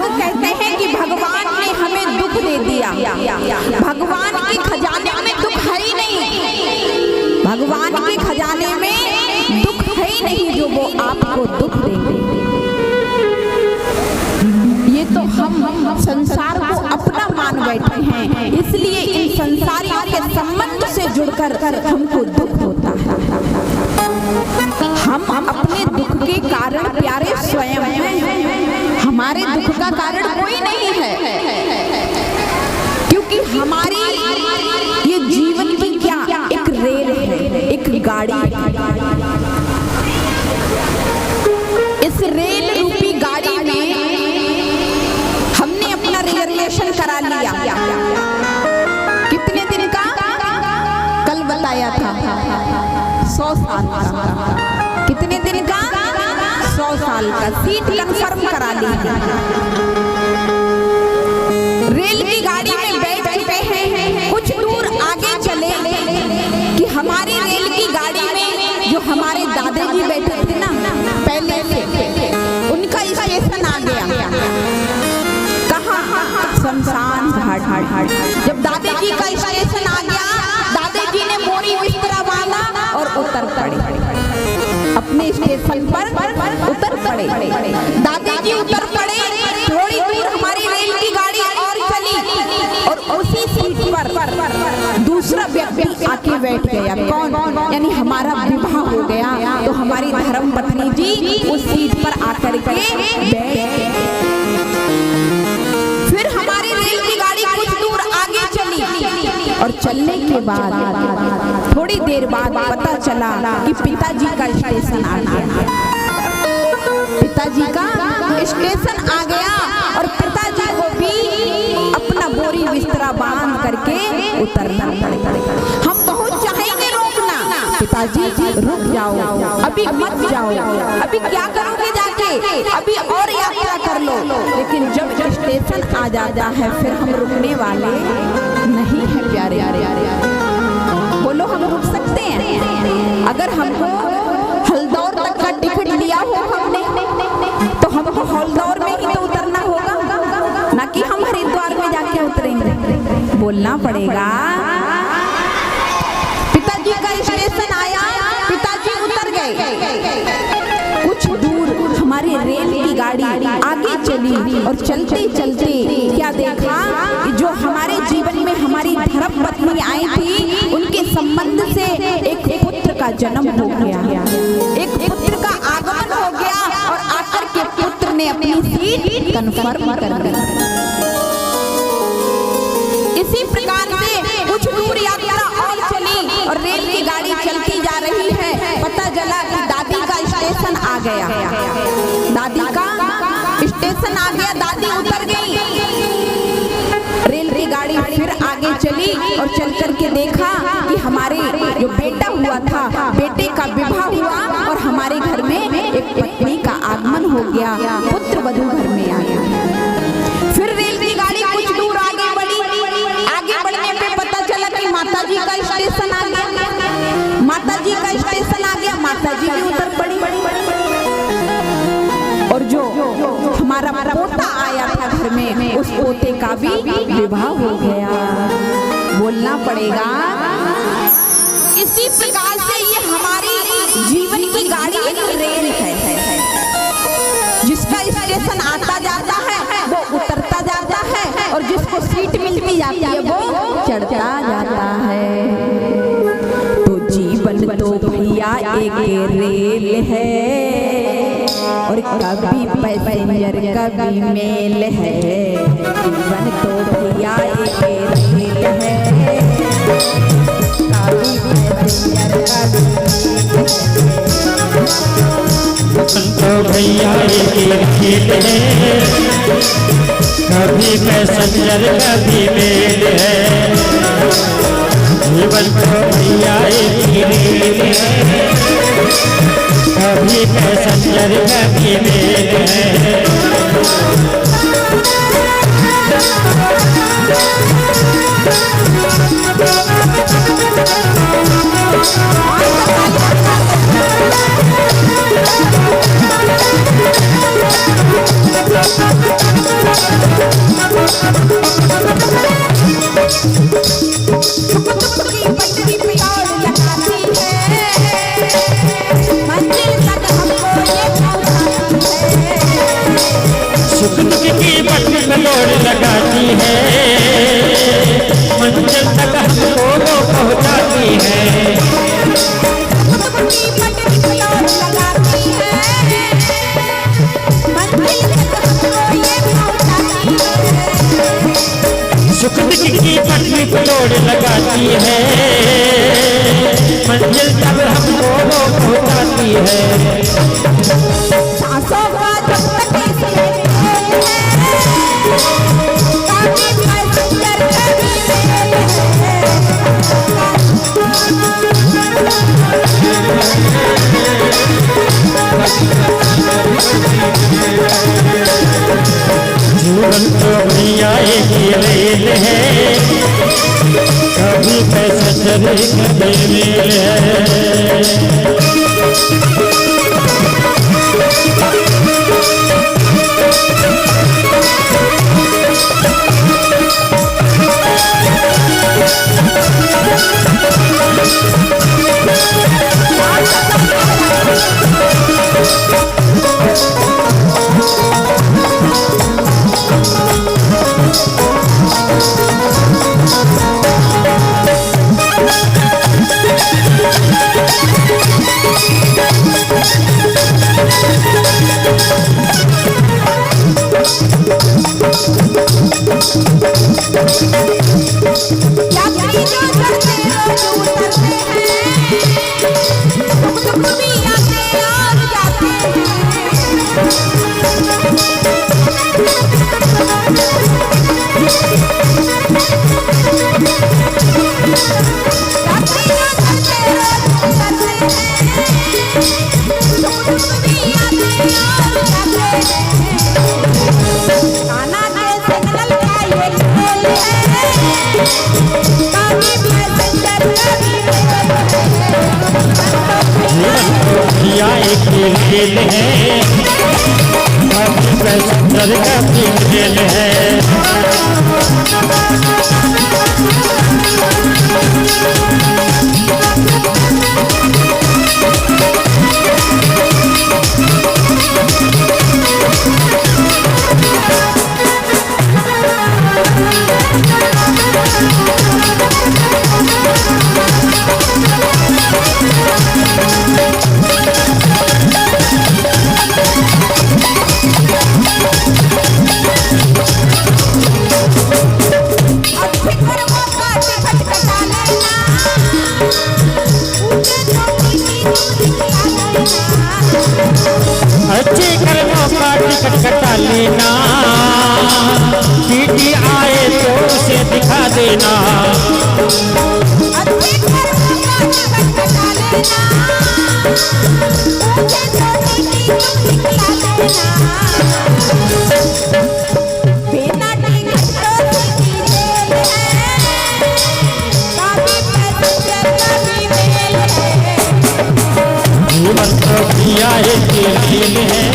लोग कहते हैं कि भगवान ने हमें दुख दे दिया, भगवान के खजाने में दुख है ही नहीं, भगवान के खजाने में दुख है ही नहीं जो वो आपको दुख देंगे। ये तो हम संसार को अपना मान बैठे हैं, इसलिए इन संसारियों के संबंध से जुड़कर हमको दुख होता है। हम अपने दुख के कारण प्यारे स्वयं हैं, हमारे दुख का कारण कोई नहीं है, क्योंकि हमारी ये जीवन की क्या एक रेल है, एक गाड़ी। इस रेल रूपी गाड़ी में हमने अपना रिजर्वेशन करा लिया। कितने दिन का? कल बताया था 100 साल का। कितने दिन का? 100 साल का। सीट कंफर्म करा ली। रेल की गाड़ी में बैठ चुके हैं, कुछ दूर आगे चले कि हमारी रेल की गाड़ी में जो हमारे दादाजी बैठे थे ना पहले से, उनका स्टेशन आ गया। कहाँ? शमशान घाट। जब दादाजी का स्टेशन आ गया, दादाजी ने बोरी बिस्तरा बांधा और उतर पड़े, अपने स्टेशन पर उतर पड़े। दादाजी उतर पड़े, थोड़ी दूर हमारी रेल की गाड़ी और चली और उसी सीट पर दूसरा व्यक्ति आके बैठ गया। कौन? यानी हमारा विवाह हो गया तो हमारी धर्म पत्नी जी उस सीट पर आकर के बैठ गए। फिर हमारी रेल की गाड़ी कुछ दूर आगे चली और चलने के बाद थोड़ी देर बाद पता चला कि पिताजी का स्टेशन आ गया। पिताजी का स्टेशन आ गया और पिताजी को भी अपना बोरी बिस्तरा बांध करके उतरना पड़ेगा। हम बहुत चाहेंगे रोकना, पिताजी रुक जाओ, अभी मत जाओ, अभी क्या करोगे जाके, अभी और यात्रा कर लो। लेकिन जब स्टेशन आ जाता है फिर हम रुकने वाले नहीं है प्यारे। बोलो हम रुक सकते हैं? अगर हमको हल्दौर तक का टिकट लिया हो हमने तो हमको हल्दौर में ही तो उतरना होगा, ना कि हम हरिद्वार में जाके उतरेंगे। बोलना पड़ेगा। पिताजी का स्टेशन आया, पिताजी उतर गए। कुछ दूर हमारी रेल की गाड़ी आगे चली और चलते चलते क्या देखा कि जो हमारे जीवन में हमारी धर्म पत्नी आई थी उनके संबंध से एक पुत्र का जन्म हो गया, एक पुत्र का आगमन हो गया और आकर के पुत्र ने अपनी सीट कंफर्म कर ली। इसी प्रकार से कुछ दूर यात्रा और चली और रेल की गाड़ी चलती जा रही है। पता चला कि दादी का स्टेशन आ गया, दादी का स्टेशन आ गया, दादी उतर गई। रेल की गाड़ी फिर आगे चली और चल करके देखा कि हमारे जो बेटा हुआ था, बेटे का विवाह हुआ और हमारे घर में एक पत्नी का आगमन हो गया, पुत्र वधू घर में आया। फिर रेल की गाड़ी कुछ दूर आगे बढ़ी, आगे बढ़ने पे पता चला कि माताजी का स्टेशन आ गया, माताजी का स्टेशन आ गया, माताजी भी उतर पड़ी। और जो हमारा पोता आया था घर में उस पोते का भी विवाह हो गया। बोलना पड़ेगा। इसी प्रकार से ये हमारी जीवन की गाड़ी एक रेल है, जिसका स्टेशन आता जाता है वो उतरता जाता है और जिसको सीट मिलती जाती है वो चढ़ता जाता है। तो जीवन तो भैया एक रेल है और कभी पैसेंजर कभी मेल है। जीवन तो भैया एक रेल है, कभी पैसेंजर तो भैया एक रेल है, कभी पैसेंजर कभी मेल है। जीवन तो भैया एक रेल है, कभी पैसेंजर कभी मेल है। की पटरी पे दौड़ लगाती है, मंजिल तक हमको ये पहुंचाती है। सुख दुख की पटरी पे दौड़ लगाती है, मंजिल तक हमको वो पहुंचाती है। की पटरी पे दौड़ लगाती है, मंजिल तक हमको ये पहुंचाती है। सुख दुख की पटरी पे दौड़ लगाती है, मंजिल तक हमको वो पहुंचाती है। सांसों का जब तक इसमें खेल है, काफी पैसेंजर कभी मेल है। जीवन तो भैया एक रेल है, कभी पैसेंजर कभी मेल है। यात्री जो चढ़ते रोज उतरते हैं, सुख दुख भी आते और जाते हैं। यात्री जो चढ़ते रोज उतरते हैं, सुख दुख भी आते और जाते हैं। कान्हा के सिग्नल का ये खेल है, काफी पैसेंजर कभी मेल है। भैया एक रेल है, कभी पैसेंजर कभी मेल है। अच्छे कर्मों का टिकट कटा लेना, टीटी आए तो उसे दिखा देना। अच्छे कर्मों का टिकट कटा लेना, ऊंचे चोटी की तुम दिखला देना। बिना टिकट तो सीधी रेल है, काफी पैसेंजर कभी मेल है। जीवन तो भैया एक रेल है,